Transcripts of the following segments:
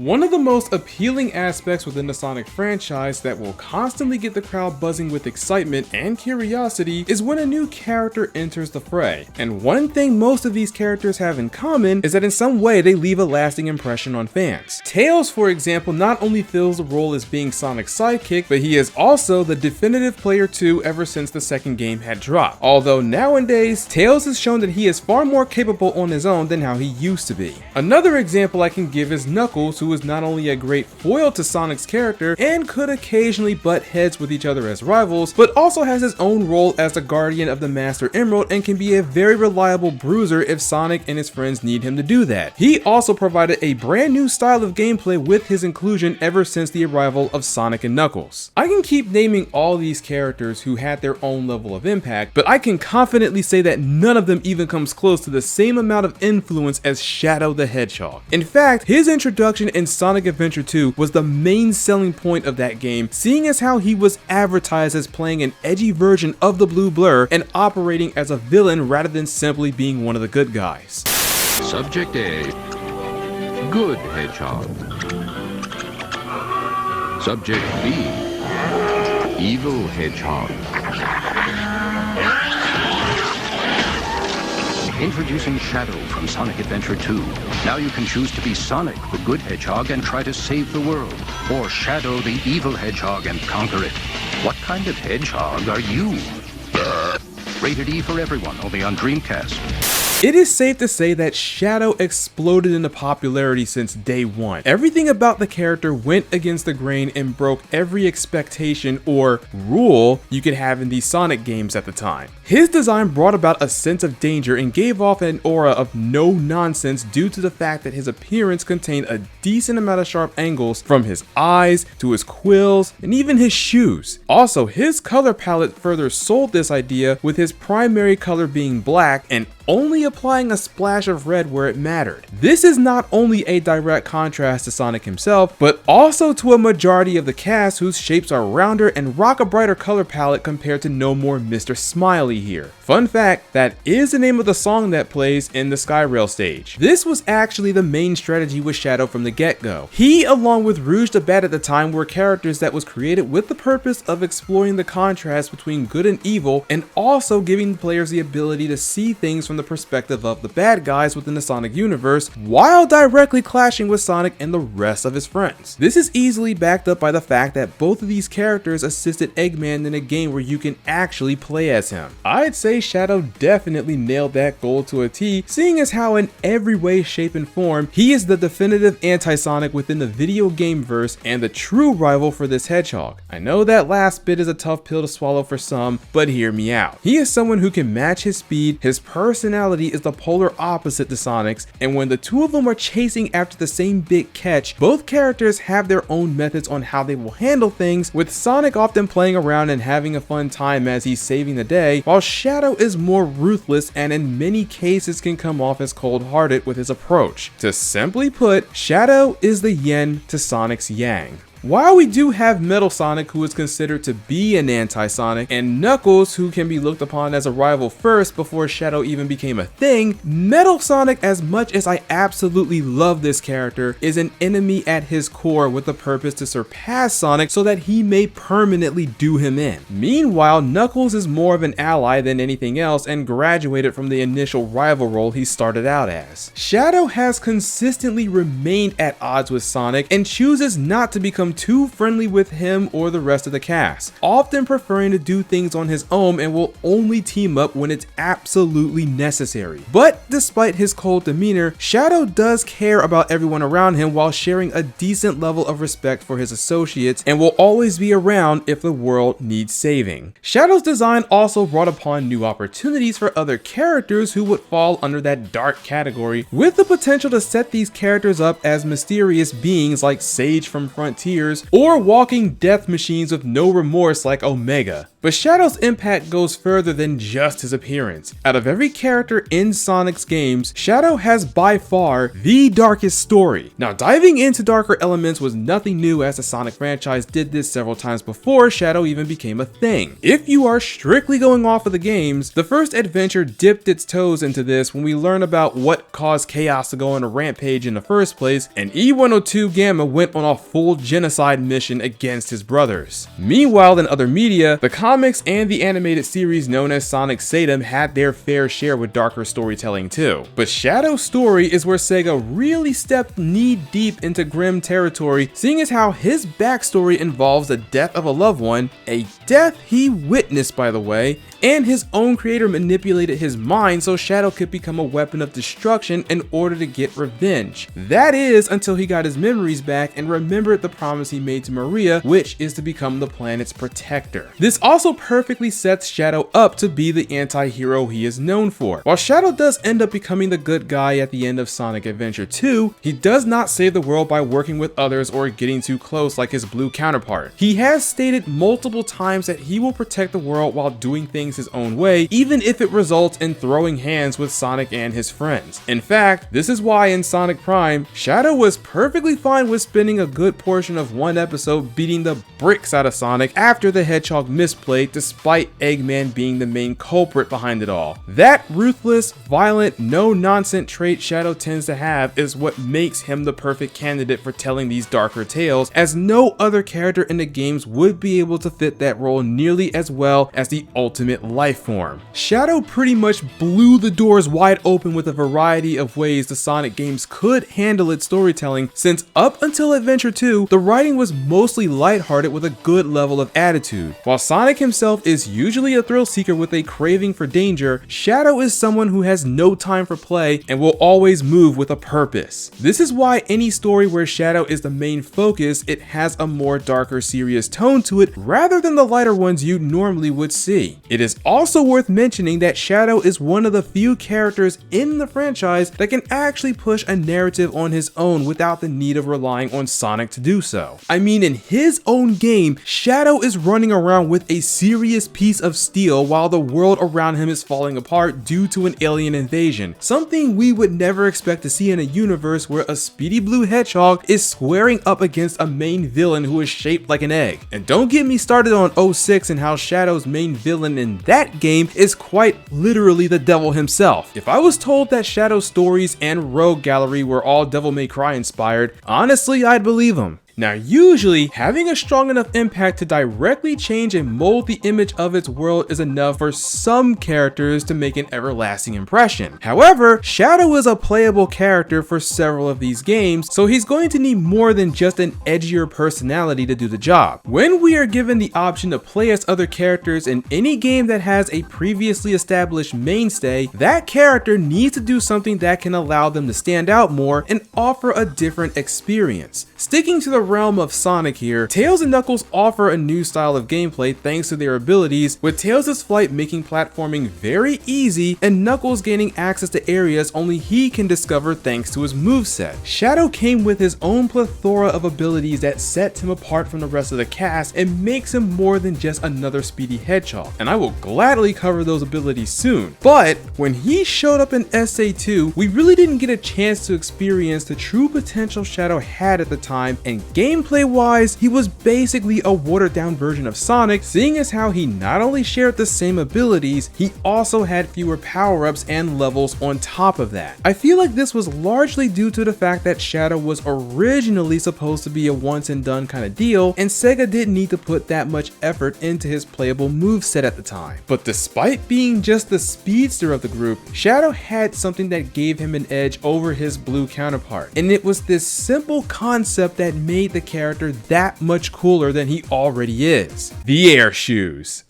One of the most appealing aspects within the Sonic franchise that will constantly get the crowd buzzing with excitement and curiosity is when a new character enters the fray. And one thing most of these characters have in common is that in some way they leave a lasting impression on fans. Tails, for example, not only fills the role as being Sonic's sidekick, but he is also the definitive player 2 ever since the second game had dropped. Although nowadays, Tails has shown that he is far more capable on his own than how he used to be. Another example I can give is Knuckles, who is not only a great foil to Sonic's character and could occasionally butt heads with each other as rivals, but also has his own role as the guardian of the Master Emerald and can be a very reliable bruiser if Sonic and his friends need him to do that. He also provided a brand new style of gameplay with his inclusion ever since the arrival of Sonic and Knuckles. I can keep naming all these characters who had their own level of impact, but I can confidently say that none of them even comes close to the same amount of influence as Shadow the Hedgehog. In fact, his introduction in Sonic Adventure 2 was the main selling point of that game, seeing as how he was advertised as playing an edgy version of the Blue Blur and operating as a villain rather than simply being one of the good guys. Subject A, good hedgehog. Subject B, evil hedgehog. Introducing Shadow from Sonic Adventure 2. Now you can choose to be Sonic, the good hedgehog, and try to save the world, or Shadow, the evil hedgehog, and conquer it. What kind of hedgehog are you? Rated E for everyone, only on Dreamcast. It is safe to say that Shadow exploded into popularity since day one. Everything about the character went against the grain and broke every expectation or rule you could have in these Sonic games at the time. His design brought about a sense of danger and gave off an aura of no nonsense due to the fact that his appearance contained a decent amount of sharp angles from his eyes to his quills and even his shoes. Also, his color palette further sold this idea, with his primary color being black and only applying a splash of red where it mattered. This is not only a direct contrast to Sonic himself, but also to a majority of the cast whose shapes are rounder and rock a brighter color palette compared to no more Mr. Smiley here. Fun fact, that is the name of the song that plays in the Skyrail stage. This was actually the main strategy with Shadow from the get-go. He, along with Rouge the Bat at the time, were characters that was created with the purpose of exploring the contrast between good and evil and also giving the players the ability to see things from the perspective of the bad guys within the Sonic universe while directly clashing with Sonic and the rest of his friends. This is easily backed up by the fact that both of these characters assisted Eggman in a game where you can actually play as him. I'd say Shadow definitely nailed that goal to a T, seeing as how in every way, shape, and form, he is the definitive anti-Sonic within the video game verse and the true rival for this hedgehog. I know that last bit is a tough pill to swallow for some, but hear me out. He is someone who can match his speed, his personality is the polar opposite to Sonic's, and when the two of them are chasing after the same big catch, both characters have their own methods on how they will handle things, with Sonic often playing around and having a fun time as he's saving the day, while Shadow is more ruthless and in many cases can come off as cold-hearted with his approach. To simply put, Shadow is the yin to Sonic's yang. While we do have Metal Sonic, who is considered to be an anti-Sonic, and Knuckles, who can be looked upon as a rival first before Shadow even became a thing, Metal Sonic, as much as I absolutely love this character, is an enemy at his core with the purpose to surpass Sonic so that he may permanently do him in. Meanwhile, Knuckles is more of an ally than anything else and graduated from the initial rival role he started out as. Shadow has consistently remained at odds with Sonic and chooses not to become too friendly with him or the rest of the cast, often preferring to do things on his own and will only team up when it's absolutely necessary. But despite his cold demeanor, Shadow does care about everyone around him while sharing a decent level of respect for his associates and will always be around if the world needs saving. Shadow's design also brought upon new opportunities for other characters who would fall under that dark category, with the potential to set these characters up as mysterious beings like Sage from Frontier or walking death machines with no remorse like Omega. But Shadow's impact goes further than just his appearance. Out of every character in Sonic's games, Shadow has by far the darkest story. Now, diving into darker elements was nothing new, as the Sonic franchise did this several times before Shadow even became a thing. If you are strictly going off of the games, the first adventure dipped its toes into this when we learn about what caused Chaos to go on a rampage in the first place, and E102 Gamma went on a full genocide mission against his brothers. Meanwhile, in other media, the comics and the animated series known as Sonic Satum had their fair share with darker storytelling too. But Shadow's story is where Sega really stepped knee-deep into grim territory, seeing as how his backstory involves the death of a loved one, a death he witnessed by the way, and his own creator manipulated his mind so Shadow could become a weapon of destruction in order to get revenge. That is, until he got his memories back and remembered the promise he made to Maria, which is to become the planet's protector. This also perfectly sets Shadow up to be the anti-hero he is known for. While Shadow does end up becoming the good guy at the end of Sonic Adventure 2, he does not save the world by working with others or getting too close like his blue counterpart. He has stated multiple times that he will protect the world while doing things his own way, even if it results in throwing hands with Sonic and his friends. In fact, this is why in Sonic Prime, Shadow was perfectly fine with spending a good portion of one episode beating the bricks out of Sonic after the Hedgehog misplayed, despite Eggman being the main culprit behind it all. That ruthless, violent, no-nonsense trait Shadow tends to have is what makes him the perfect candidate for telling these darker tales, as no other character in the games would be able to fit that role nearly as well as the ultimate life form. Shadow pretty much blew the doors wide open with a variety of ways the Sonic games could handle its storytelling, since up until Adventure 2, the writing was mostly lighthearted with a good level of attitude. While Sonic himself is usually a thrill seeker with a craving for danger, Shadow is someone who has no time for play and will always move with a purpose. This is why any story where Shadow is the main focus, it has a more darker, serious tone to it rather than the lighter ones you normally would see. It is also worth mentioning that Shadow is one of the few characters in the franchise that can actually push a narrative on his own without the need of relying on Sonic to do so. I mean, in his own game, Shadow is running around with a serious piece of steel while the world around him is falling apart due to an alien invasion, something we would never expect to see in a universe where a speedy blue hedgehog is squaring up against a main villain who is shaped like an egg. And don't get me started on 06 and how Shadow's main villain in that game is quite literally the devil himself. If I was told that Shadow's stories and rogue gallery were all Devil May Cry inspired, honestly I'd believe him. Now, usually, having a strong enough impact to directly change and mold the image of its world is enough for some characters to make an everlasting impression. However, Shadow is a playable character for several of these games, so he's going to need more than just an edgier personality to do the job. When we are given the option to play as other characters in any game that has a previously established mainstay, that character needs to do something that can allow them to stand out more and offer a different experience. Sticking to the realm of Sonic here, Tails and Knuckles offer a new style of gameplay thanks to their abilities, with Tails' flight making platforming very easy and Knuckles gaining access to areas only he can discover thanks to his moveset. Shadow came with his own plethora of abilities that sets him apart from the rest of the cast and makes him more than just another speedy hedgehog, and I will gladly cover those abilities soon. But when he showed up in SA2, we really didn't get a chance to experience the true potential Shadow had at the time, and gameplay wise, he was basically a watered down version of Sonic, seeing as how he not only shared the same abilities, he also had fewer power-ups and levels on top of that. I feel like this was largely due to the fact that Shadow was originally supposed to be a once and done kind of deal, and Sega didn't need to put that much effort into his playable moveset at the time. But despite being just the speedster of the group, Shadow had something that gave him an edge over his blue counterpart, and it was this simple concept that made the character that much cooler than he already is: the air shoes.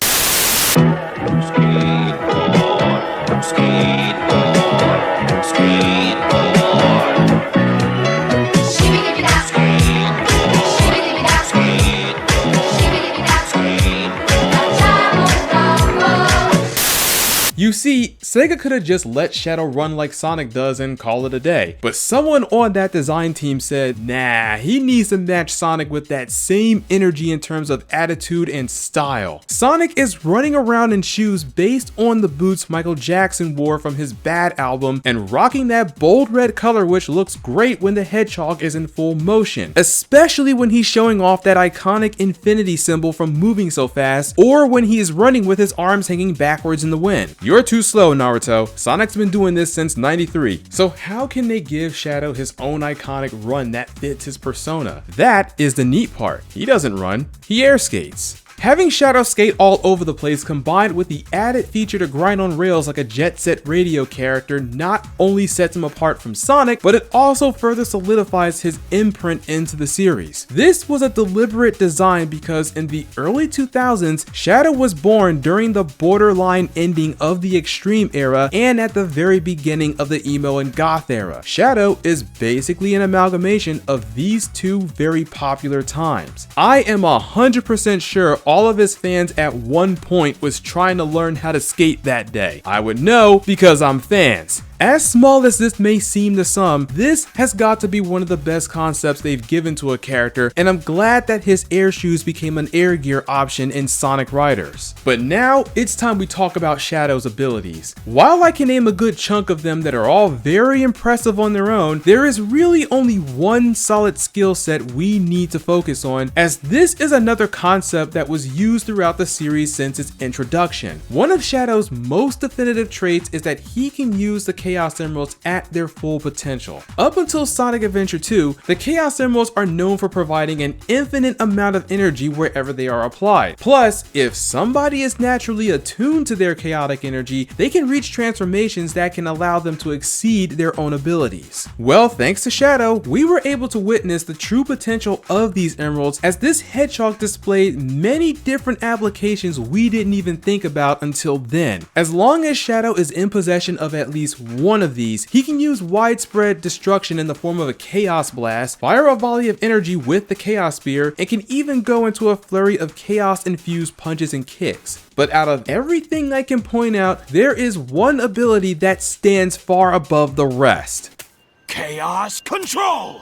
You see, Sega could have just let Shadow run like Sonic does and call it a day, but someone on that design team said, nah, he needs to match Sonic with that same energy in terms of attitude and style. Sonic is running around in shoes based on the boots Michael Jackson wore from his Bad album and rocking that bold red color which looks great when the Hedgehog is in full motion, especially when he's showing off that iconic infinity symbol from moving so fast, or when he is running with his arms hanging backwards in the wind. You're too slow, Naruto. Sonic's been doing this since '93. So how can they give Shadow his own iconic run that fits his persona? That is the neat part. He doesn't run, he air skates. Having Shadow skate all over the place combined with the added feature to grind on rails like a Jet Set Radio character not only sets him apart from Sonic, but it also further solidifies his imprint into the series. This was a deliberate design because in the early 2000s, Shadow was born during the borderline ending of the Extreme era and at the very beginning of the emo and goth era. Shadow is basically an amalgamation of these two very popular times. I am 100% sure all of his fans at one point was trying to learn how to skate that day. I would know because I'm fans. As small as this may seem to some, this has got to be one of the best concepts they've given to a character, and I'm glad that his air shoes became an air gear option in Sonic Riders. But now, it's time we talk about Shadow's abilities. While I can name a good chunk of them that are all very impressive on their own, there is really only one solid skill set we need to focus on, as this is another concept that was used throughout the series since its introduction. One of Shadow's most definitive traits is that he can use the Chaos Emeralds at their full potential. Up until Sonic Adventure 2, the Chaos Emeralds are known for providing an infinite amount of energy wherever they are applied. Plus, if somebody is naturally attuned to their chaotic energy, they can reach transformations that can allow them to exceed their own abilities. Well, thanks to Shadow, we were able to witness the true potential of these emeralds, as this Hedgehog displayed many different applications we didn't even think about until then. As long as Shadow is in possession of at least one of these, he can use widespread destruction in the form of a Chaos Blast, fire a volley of energy with the Chaos Spear, and can even go into a flurry of chaos-infused punches and kicks. But out of everything I can point out, there is one ability that stands far above the rest. Chaos Control!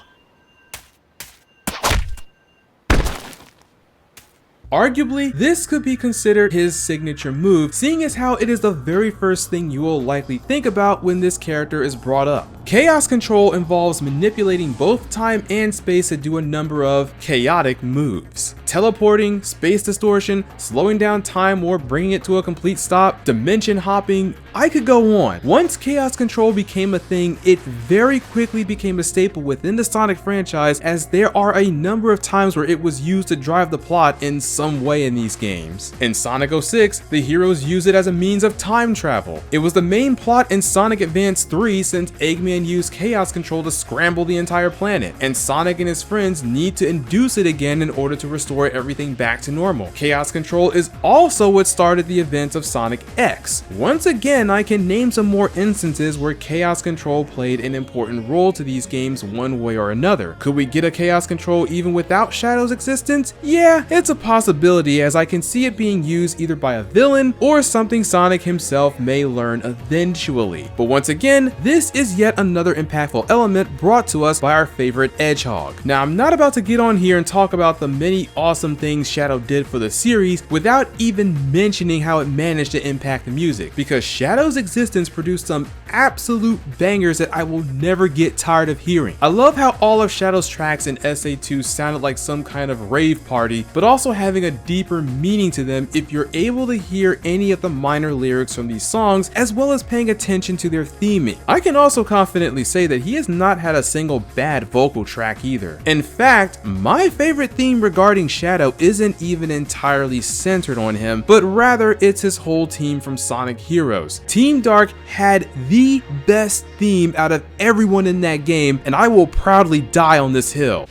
Arguably, this could be considered his signature move, seeing as how it is the very first thing you will likely think about when this character is brought up. Chaos Control involves manipulating both time and space to do a number of chaotic moves. Teleporting, space distortion, slowing down time or bringing it to a complete stop, dimension hopping, I could go on. Once Chaos Control became a thing, it very quickly became a staple within the Sonic franchise, as there are a number of times where it was used to drive the plot in some way in these games. In Sonic 06, the heroes use it as a means of time travel. It was the main plot in Sonic Advance 3 since Eggman used Chaos Control to scramble the entire planet, and Sonic and his friends need to induce it again in order to restore everything back to normal. Chaos Control is also what started the events of Sonic X. Once again, I can name some more instances where Chaos Control played an important role to these games one way or another. Could we get a Chaos Control even without Shadow's existence? Yeah, it's a possibility, as I can see it being used either by a villain or something Sonic himself may learn eventually. But once again, this is yet another impactful element brought to us by our favorite Hedgehog. Now, I'm not about to get on here and talk about the many awesome things Shadow did for the series without even mentioning how it managed to impact the music, because Shadow's existence produced some absolute bangers that I will never get tired of hearing. I love how all of Shadow's tracks in SA2 sounded like some kind of rave party, but also having a deeper meaning to them if you're able to hear any of the minor lyrics from these songs, as well as paying attention to their theming. I can also confidently say that he has not had a single bad vocal track either. In fact, my favorite theme regarding Shadow isn't even entirely centered on him, but rather it's his whole team from Sonic Heroes. Team Dark had the best theme out of everyone in that game, and I will proudly die on this hill.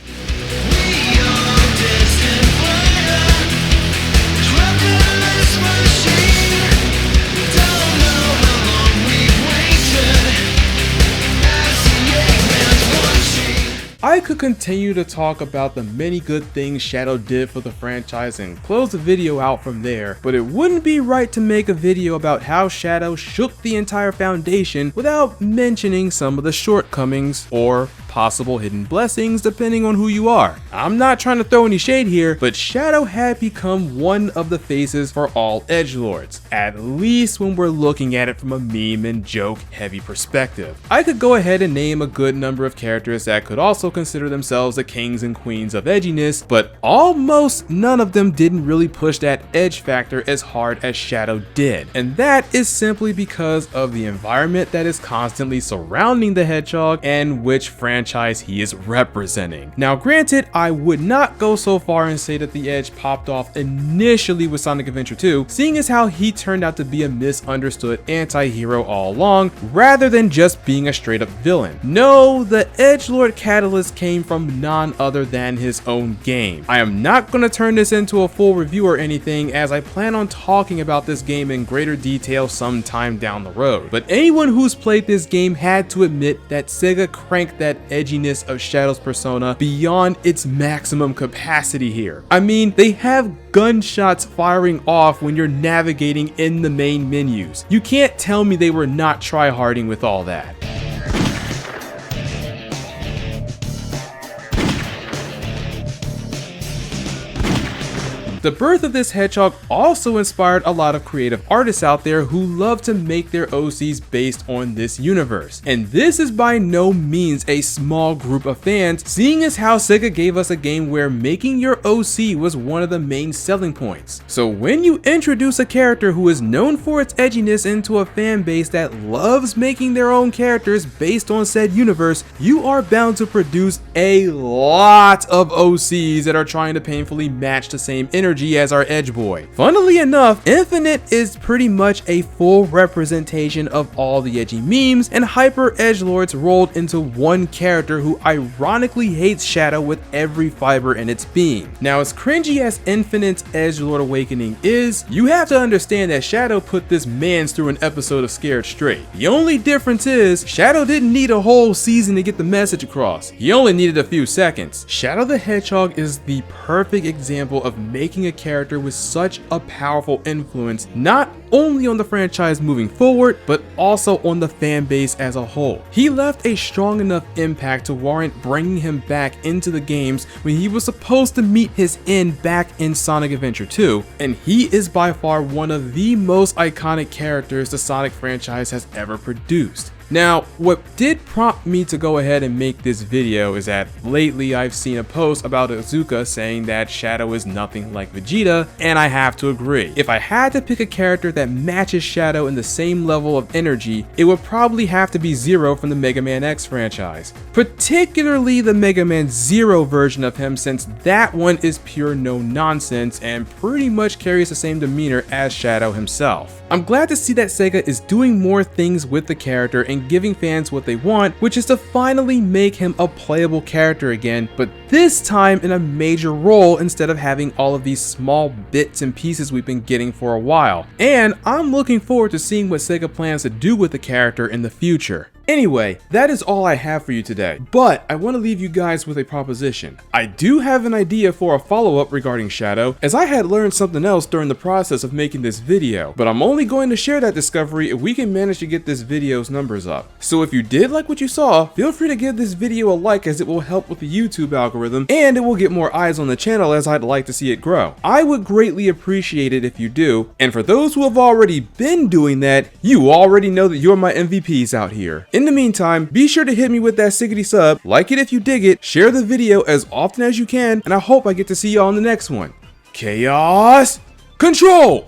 I could continue to talk about the many good things Shadow did for the franchise and close the video out from there, but it wouldn't be right to make a video about how Shadow shook the entire foundation without mentioning some of the shortcomings or possible hidden blessings depending on who you are. I'm not trying to throw any shade here, but Shadow had become one of the faces for all edgelords, at least when we're looking at it from a meme and joke heavy perspective. I could go ahead and name a good number of characters that could also consider themselves the kings and queens of edginess, but almost none of them didn't really push that edge factor as hard as Shadow did. And that is simply because of the environment that is constantly surrounding the Hedgehog and which franchise he is representing. Now granted, I would not go so far and say that the edge popped off initially with Sonic Adventure 2, seeing as how he turned out to be a misunderstood anti-hero all along, rather than just being a straight up villain. No, the edgelord catalyst came from none other than his own game. I am not going to turn this into a full review or anything, as I plan on talking about this game in greater detail sometime down the road, but anyone who's played this game had to admit that Sega cranked that edginess of Shadow's persona beyond its maximum capacity here. I mean, they have gunshots firing off when you're navigating in the main menus. You can't tell me they were not tryharding with all that. The birth of this Hedgehog also inspired a lot of creative artists out there who love to make their OCs based on this universe. And this is by no means a small group of fans, seeing as how Sega gave us a game where making your OC was one of the main selling points. So when you introduce a character who is known for its edginess into a fan base that loves making their own characters based on said universe, you are bound to produce a lot of OCs that are trying to painfully match the same energy as our Edge Boy. Funnily enough, Infinite is pretty much a full representation of all the edgy memes and hyper edgelords rolled into one character who ironically hates Shadow with every fiber in its being. Now, as cringy as Infinite's edgelord awakening is, you have to understand that Shadow put this mans through an episode of Scared Straight. The only difference is, Shadow didn't need a whole season to get the message across. He only needed a few seconds. Shadow the Hedgehog is the perfect example of making a character with such a powerful influence, not only on the franchise moving forward, but also on the fan base as a whole. He left a strong enough impact to warrant bringing him back into the games when he was supposed to meet his end back in Sonic Adventure 2, and he is by far one of the most iconic characters the Sonic franchise has ever produced. Now, what did prompt me to go ahead and make this video is that lately I've seen a post about Azuka saying that Shadow is nothing like Vegeta, and I have to agree. If I had to pick a character that matches Shadow in the same level of energy, it would probably have to be Zero from the Mega Man X franchise. Particularly the Mega Man Zero version of him, since that one is pure no nonsense and pretty much carries the same demeanor as Shadow himself. I'm glad to see that Sega is doing more things with the character and giving fans what they want, which is to finally make him a playable character again, but this time in a major role instead of having all of these small bits and pieces we've been getting for a while. And I'm looking forward to seeing what Sega plans to do with the character in the future. Anyway, that is all I have for you today, but I want to leave you guys with a proposition. I do have an idea for a follow-up regarding Shadow, as I had learned something else during the process of making this video, but I'm only going to share that discovery if we can manage to get this video's numbers up. So if you did like what you saw, feel free to give this video a like, as it will help with the YouTube algorithm, and it will get more eyes on the channel as I'd like to see it grow. I would greatly appreciate it if you do, and for those who have already been doing that, you already know that you're my MVPs out here. In the meantime, be sure to hit me with that sickety sub, like it if you dig it, share the video as often as you can, and I hope I get to see y'all in the next one. Chaos Control!